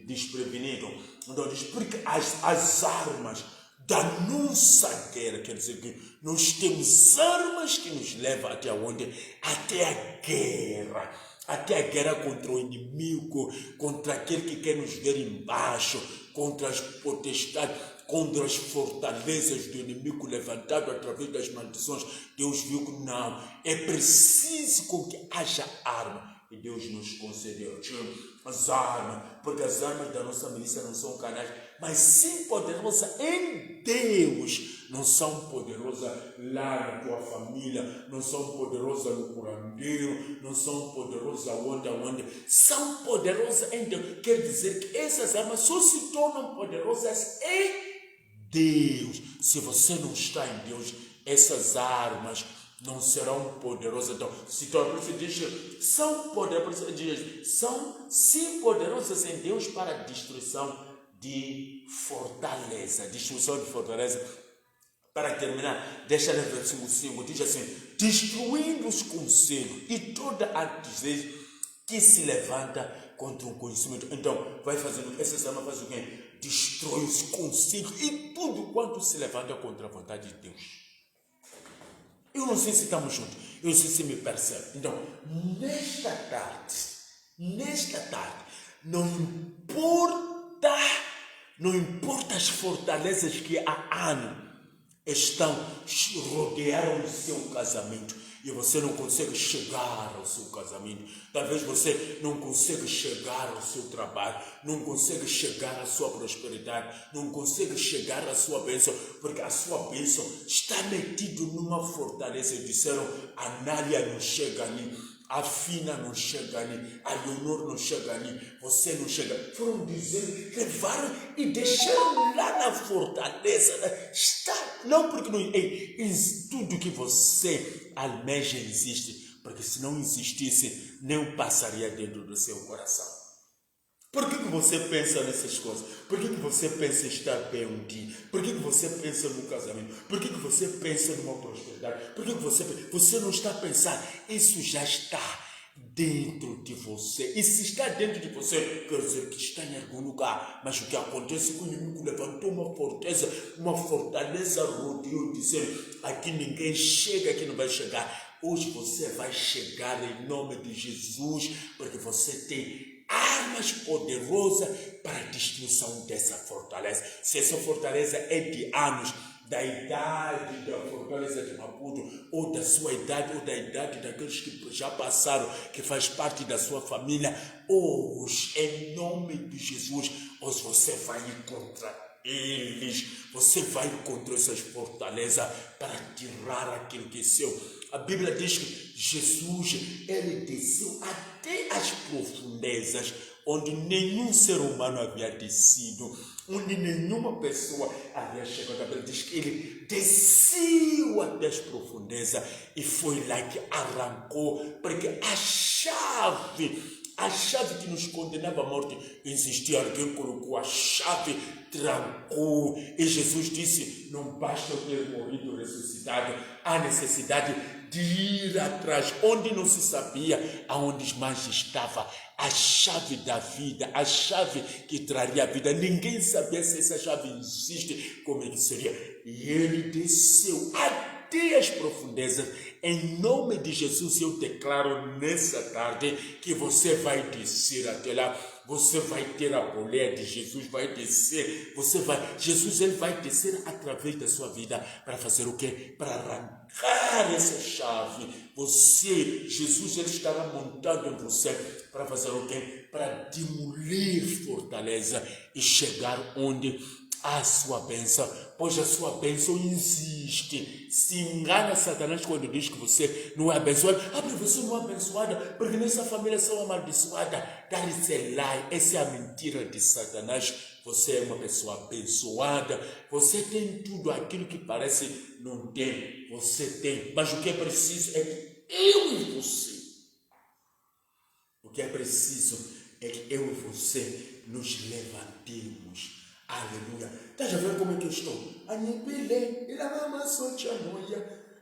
desprevenido. Então diz, porque as armas da nossa guerra, quer dizer que nós temos armas que nos levam até onde? Até a guerra contra o inimigo, contra aquele que quer nos ver embaixo, contra as potestades, contra as fortalezas do inimigo levantado através das maldições. Deus viu que não, é preciso com que haja arma. E Deus nos concedeu as armas, porque as armas da nossa milícia não são canais, mas sim poderosas em Deus. Não são poderosas lá na tua família, não são poderosas no curandeiro, não são poderosas onde. São poderosas em Deus. Quer dizer que essas armas só se tornam poderosas em Deus. Se você não está em Deus, essas armas não serão poderosas. Então, se tu diz, são sim poderosas em Deus para a destruição de fortaleza. Destruição de fortaleza. Para terminar, deixa no versículo 5, diz assim, destruindo os conselhos e toda artimanha que se levanta contra o conhecimento. Então, vai fazendo, essa arma faz o quê? Destrói os conselhos e tudo quanto se levanta contra a vontade de Deus. Eu não sei se estamos juntos, eu não sei se me percebe. Então, nesta tarde, não importa as fortalezas que há ano rodearam o seu casamento e você não consegue chegar ao seu casamento. Talvez você não consiga chegar ao seu trabalho, não consegue chegar à sua prosperidade, não consegue chegar à sua bênção, porque a sua bênção está metida numa fortaleza. E disseram, a Nália não chega ali, a Fina não chega ali, a Leonor não chega ali, você não chega. Foram dizer, levaram e deixaram lá na fortaleza. Está, não porque não, tudo que você almeja existe, porque se não existisse, não passaria dentro do seu coração. Por que você pensa nessas coisas? Por que você pensa em estar bem um dia? Por que você pensa no casamento? Por que você pensa numa prosperidade? Por que você não está a pensar? Isso já está dentro de você. E se está dentro de você, quer dizer que está em algum lugar. Mas o que acontece é que o inimigo levantou uma fortaleza rodeou, dizendo, aqui ninguém chega, aqui não vai chegar. Hoje você vai chegar em nome de Jesus, porque você tem armas poderosas para a destruição dessa fortaleza. Se essa fortaleza é de anos, da idade da fortaleza de Maputo, ou da sua idade, ou da idade daqueles que já passaram, que faz parte da sua família, hoje, em nome de Jesus, hoje você vai ir contra eles, você vai contra essas fortalezas para tirar aquilo que é seu. A Bíblia diz que Jesus, ele desceu até as profundezas, onde nenhum ser humano havia descido, onde nenhuma pessoa havia chegado. A Bíblia diz que ele desceu até as profundezas e foi lá que arrancou, porque a chave que nos condenava à morte existia. Alguém colocou a chave, trancou, e Jesus disse, não basta eu ter morrido e ressuscitado, há necessidade de ir atrás, onde não se sabia aonde mais estava a chave da vida, a chave que traria a vida. Ninguém sabia se essa chave existe, como ele seria. E ele desceu até as profundezas. Em nome de Jesus, eu declaro nessa tarde que você vai descer até lá. Você vai ter a boleia de Jesus, vai descer. Jesus, ele vai descer através da sua vida para fazer o quê? Para arrancar essa chave. Jesus, ele estará montado em você para fazer o quê? Para demolir fortaleza e chegar onde a sua bênção, pois a sua bênção existe. Se engana Satanás quando diz que você não é abençoado. Mas você não é abençoada, porque nessa família são amaldiçoada. That is a lie. Essa é a mentira de Satanás. Você é uma pessoa abençoada. Você tem tudo aquilo que parece não tem. Você tem. Mas o que é preciso é que eu e você. O que é preciso é que eu e você nos levantemos. Aleluia. Estás a ver como é que eu estou?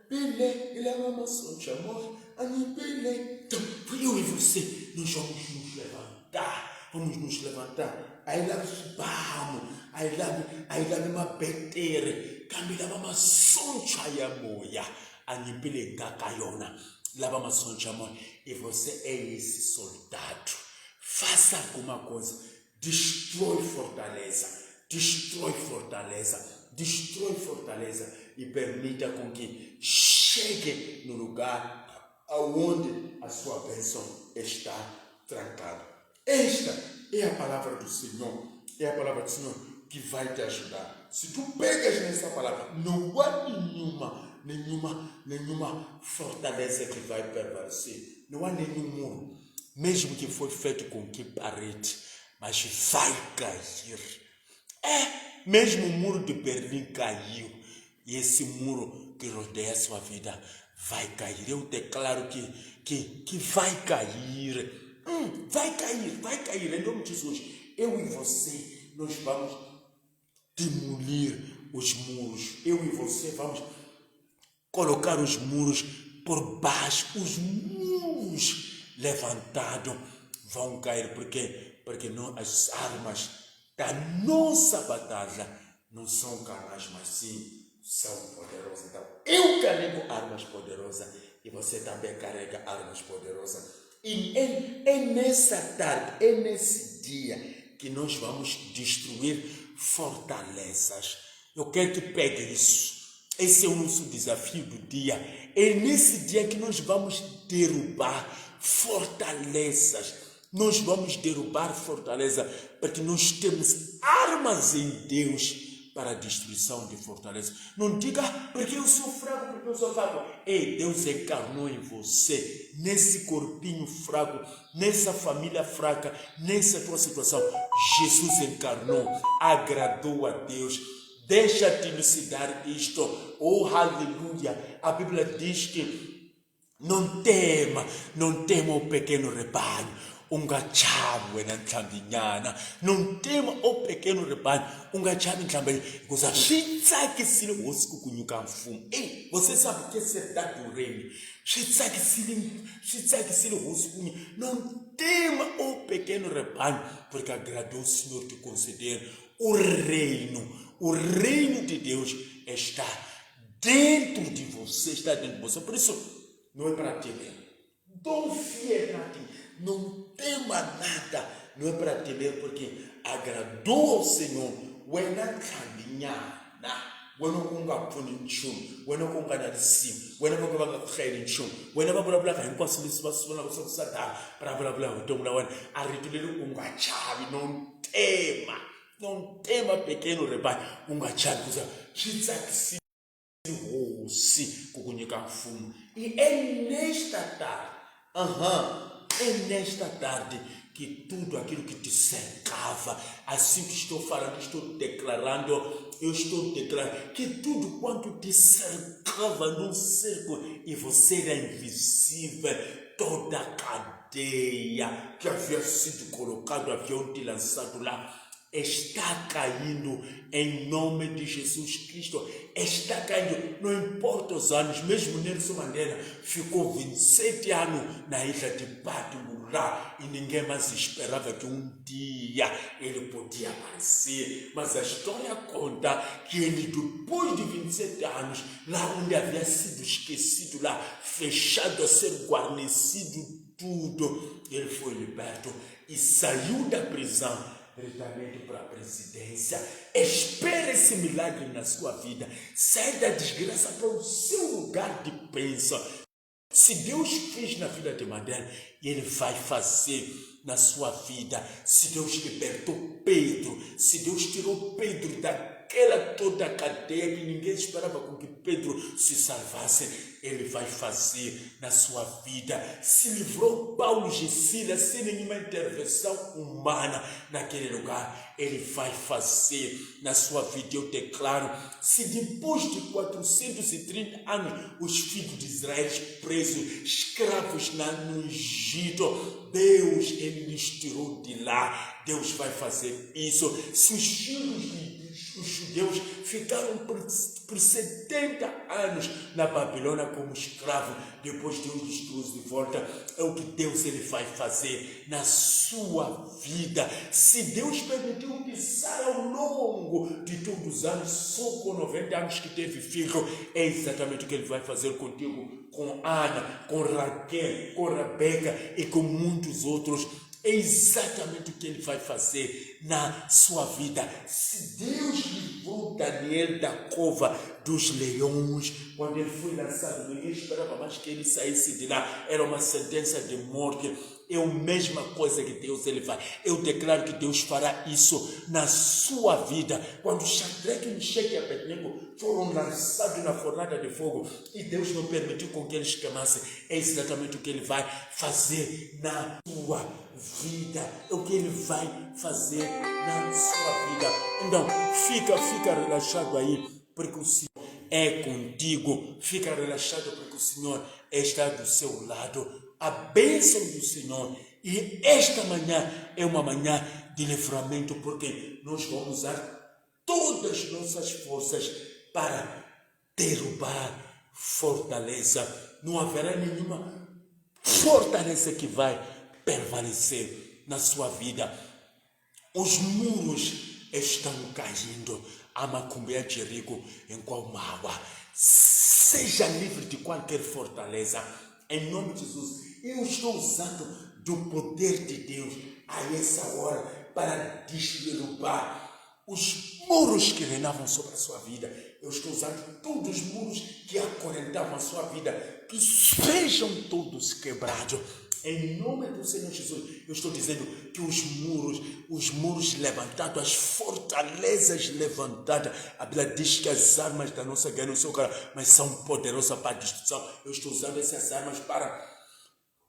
Pele, ele é uma maçã de amor, Pele. Então, eu e você, nós vamos nos levantar, Aí lá vamos, aí lá uma betere, Camila uma maçã de amor, Pele gakayona, lava maçã de amor. E você é esse soldado. Faça alguma coisa, destrói fortaleza e permita com que chegue no lugar aonde a sua bênção está trancada. Esta é a palavra do Senhor, que vai te ajudar. Se tu pegas nessa palavra, não há nenhuma fortaleza que vai prevalecer, não há nenhum muro, mesmo que foi feito com que parede, mas vai cair. Mesmo o muro de Berlim caiu, e esse muro que rodeia a sua vida vai cair. Eu declaro que vai cair. Vai cair. Em nome de Jesus, eu e você, nós vamos demolir os muros. Eu e você vamos colocar os muros por baixo. Os muros levantados vão cair. Porque não, as armas da nossa batalha não são carnais, mas sim são poderosas. Então, eu carrego armas poderosas e você também carrega armas poderosas. E é nessa tarde, é nesse dia que nós vamos destruir fortalezas. Eu quero que pegue isso. Esse é o nosso desafio do dia. É nesse dia que nós vamos derrubar fortalezas. Nós vamos derrubar fortaleza, porque nós temos armas em Deus para a destruição de fortaleza. Não diga, porque eu sou fraco, porque eu sou fraco. Deus encarnou em você, nesse corpinho fraco, nessa família fraca, nessa tua situação. Jesus encarnou, agradou a Deus. Deixa-te elucidar isto. Oh, aleluia. A Bíblia diz que não tema o pequeno rebanho. Ungachambwe na ntlhambinyana, não tema o pequeno rebanho, ungachambwe ntlhambeni, because swi tsakisile hosi ku nyika mfumo. Você sabe o que é ser dado do reino? Swi tsakisile hosi ku nyika. Não tema o pequeno rebanho, porque agradou o Senhor te conceder o reino de Deus está dentro de você, Por isso, não é para temer. Don't fear nothing. Não tema nada. Não é para temer, porque agradou ao Senhor. When I when ukunga phuni nchumu, when ukunga nalisimu, when ukunga kukhayela nchumu, when ababulabula hinkwaswo leswi va swi vonaka swa ku Satana para vulavula hi vutomi na wena a rituleli ungachavi. Non tema pequeno rebanho, ungachavi kuza swi tsakisile hosi ku ku nyika mfumo. E é nesta tarde que tudo aquilo que te cercava, assim que estou falando, eu estou declarando que tudo quanto te cercava num cerco e você era invisível, toda a cadeia que havia sido colocado, haviam te lançado lá, está caindo em nome de Jesus Cristo. Está caindo, não importa os anos. Mesmo Nelson Mandela ficou 27 anos na ilha de Badulá e ninguém mais esperava que um dia ele podia aparecer. Mas a história conta que ele, depois de 27 anos, lá onde havia sido esquecido, lá fechado a ser guarnecido tudo, ele foi liberto e saiu da prisão diretamente para a presidência. Espere esse milagre na sua vida. Sai da desgraça para o seu lugar de bênção. Se Deus fez na vida de Mandela, Ele vai fazer na sua vida. Se Deus libertou Pedro, se Deus tirou Pedro daquela toda cadeia que ninguém esperava com que Pedro se salvasse, Ele vai fazer na sua vida. Se livrou Paulo e Silas sem nenhuma intervenção humana naquele lugar, Ele vai fazer na sua vida. Eu declaro, se depois de 430 anos os filhos de Israel presos, escravos no Egito, Deus, Ele lhes tirou de lá. Deus vai fazer isso. Se os filhos judeus ficaram por 70 anos na Babilônia como escravos. Depois Deus os trouxe de volta. É o que Deus ele vai fazer na sua vida. Se Deus permitiu pisar ao longo de todos os anos, só com 90 anos que teve filho, é exatamente o que ele vai fazer contigo, com Ana, com Raquel, com Rebeca e com muitos outros. É exatamente o que ele vai fazer na sua vida. Se Deus livrou Daniel da cova dos leões, quando ele foi lançado, ninguém esperava mais que ele saísse de lá. Era uma sentença de morte. É a mesma coisa que Deus ele faz. Eu declaro que Deus fará isso na sua vida. Quando Shadraque, Mesaque e Abednego foram lançados na fornalha de fogo e Deus não permitiu com que eles queimassem, é exatamente o que ele vai fazer na sua vida. É o que ele vai fazer na sua vida. Então, fica relaxado aí, porque o Senhor é contigo. Fica relaxado, porque o Senhor está do seu lado. A bênção do Senhor. E esta manhã é uma manhã de livramento, porque nós vamos usar todas as nossas forças para derrubar fortaleza. Não haverá nenhuma fortaleza que vai prevalecer na sua vida. Os muros estão caindo. A macumbeia de Jerico em qual mágoa. Seja livre de qualquer fortaleza. Em nome de Jesus. Eu estou usando do poder de Deus a essa hora para derrubar os muros que reinavam sobre a sua vida. Eu estou usando todos os muros que acorrentavam a sua vida, que sejam todos quebrados. Em nome do Senhor Jesus, eu estou dizendo que os muros levantados, as fortalezas levantadas, a Bíblia diz que as armas da nossa guerra não são caras, mas são poderosas para a destruição. Eu estou usando essas armas para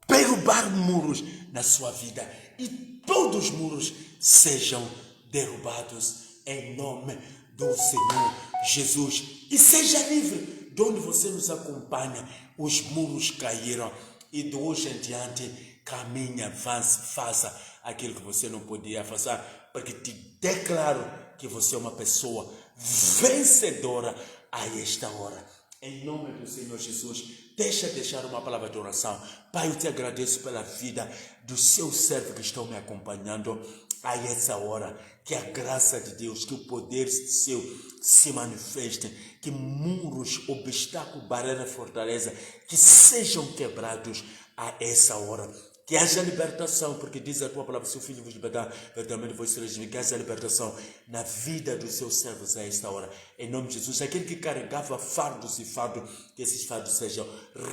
derrubar muros na sua vida, e todos os muros sejam derrubados em nome do Senhor Jesus. E seja livre de onde você nos acompanha. Os muros caíram e de hoje em diante caminha, avance, faça aquilo que você não podia fazer, porque te declaro que você é uma pessoa vencedora a esta hora. Em nome do Senhor Jesus, deixar uma palavra de oração. Pai, eu te agradeço pela vida dos seus servos que estão me acompanhando a essa hora. Que a graça de Deus, que o poder seu se manifeste, que muros, obstáculos, barreiras, fortaleza, que sejam quebrados a essa hora. Que haja libertação, porque diz a tua palavra, se o Filho vos libertar, verdadeiramente vos sereis livres. Que haja libertação na vida dos seus servos a esta hora. Em nome de Jesus, aquele que carregava fardos e fardos, que esses fardos sejam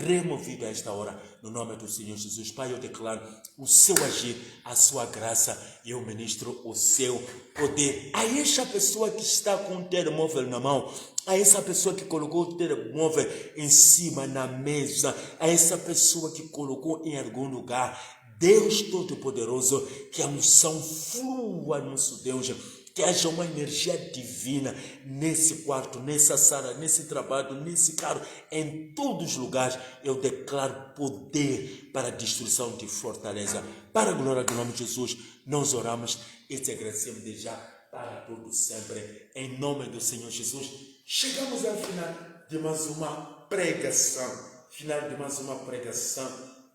removidos a esta hora. No nome do Senhor Jesus, Pai, eu declaro o seu agir, a sua graça, e eu ministro o seu poder. A esta pessoa que está com o termóvel na mão, a essa pessoa que colocou o termóvel em cima na mesa, a essa pessoa que colocou em algum lugar, Deus Todo-Poderoso, que a unção flua no nosso Deus, que haja uma energia divina nesse quarto, nessa sala, nesse trabalho, nesse carro, em todos os lugares. Eu declaro poder para a destruição de fortaleza. Para a glória do nome de Jesus, nós oramos e te agradecemos de já para todo sempre. Em nome do Senhor Jesus, chegamos ao final de mais uma pregação.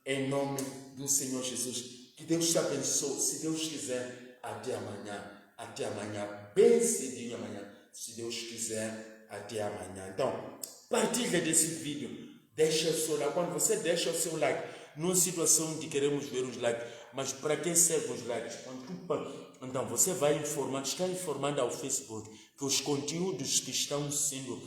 Em nome do Senhor Jesus. Que Deus te abençoe. Se Deus quiser, até amanhã. Até amanhã, bem cedinho amanhã. Se Deus quiser, até amanhã. Então, partilha desse vídeo. Deixa o seu like. Quando você deixa o seu like, numa situação de queremos ver os likes, mas para quem serve os likes? Então, você vai informando, está informando ao Facebook que os conteúdos que estão sendo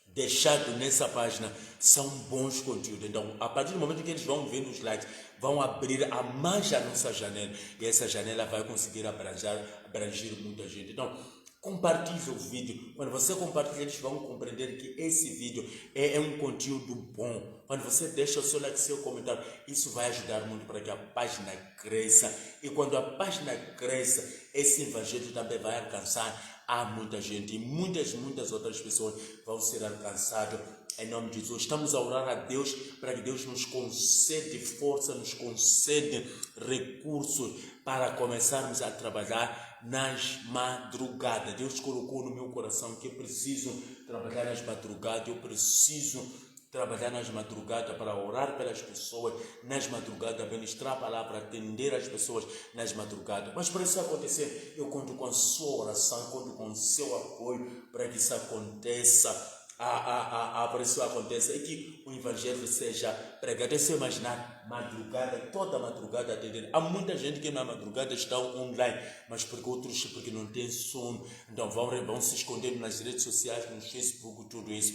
deixados nessa página são bons conteúdos. Então, a partir do momento que eles vão ver os likes, vão abrir a mais a nossa janela, e essa janela vai conseguir abranger muita gente. Então, compartilhe o vídeo. Quando você compartilha, eles vão compreender que esse vídeo é um conteúdo bom. Quando você deixa o seu like, seu comentário, isso vai ajudar muito para que a página cresça. E quando a página cresça, esse evangelho também vai alcançar a muita gente. E muitas outras pessoas vão ser alcançadas. Em nome de Jesus, estamos a orar a Deus para que Deus nos conceda força, nos conceda recursos para começarmos a trabalhar nas madrugadas. Deus colocou no meu coração que eu preciso trabalhar nas madrugadas, eu preciso trabalhar nas madrugadas para orar pelas pessoas, nas madrugadas, ministrar a palavra, atender as pessoas nas madrugadas. Mas para isso acontecer, eu conto com a sua oração, eu conto com o seu apoio para que isso aconteça. Para isso aconteça e que o evangelho seja pregado. É só imaginar madrugada, toda madrugada atender. Há muita gente que na madrugada está online, mas porque não tem sono, então vão se escondendo nas redes sociais, no Facebook, tudo isso.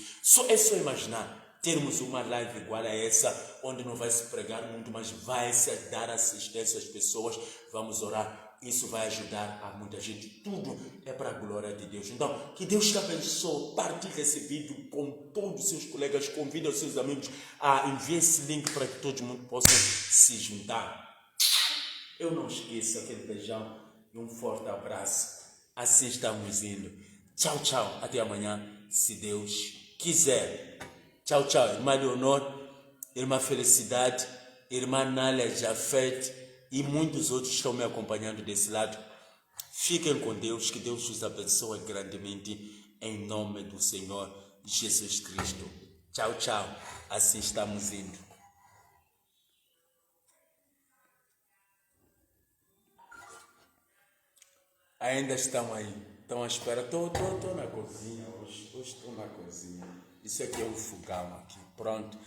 É só imaginar termos uma live igual a essa, onde não vai se pregar muito, mas vai se dar assistência às pessoas. Vamos orar. Isso vai ajudar a muita gente. Tudo é para a glória de Deus. Então, que Deus te abençoe. Partilhe esse vídeo com todos os seus colegas. Convide os seus amigos a enviar esse link para que todo mundo possa se juntar. Eu não esqueço aquele beijão e um forte abraço. Assim estamos indo. Tchau, tchau. Até amanhã, se Deus quiser. Tchau, tchau. Irmã Leonor, irmã Felicidade, irmã Nália Jafet e muitos outros estão me acompanhando desse lado. Fiquem com Deus, que Deus os abençoe grandemente, em nome do Senhor Jesus Cristo. Tchau, tchau. Assim estamos indo. Ainda estão aí, estão à espera. Estou na cozinha hoje estou na cozinha. Isso aqui é um fogão aqui, pronto.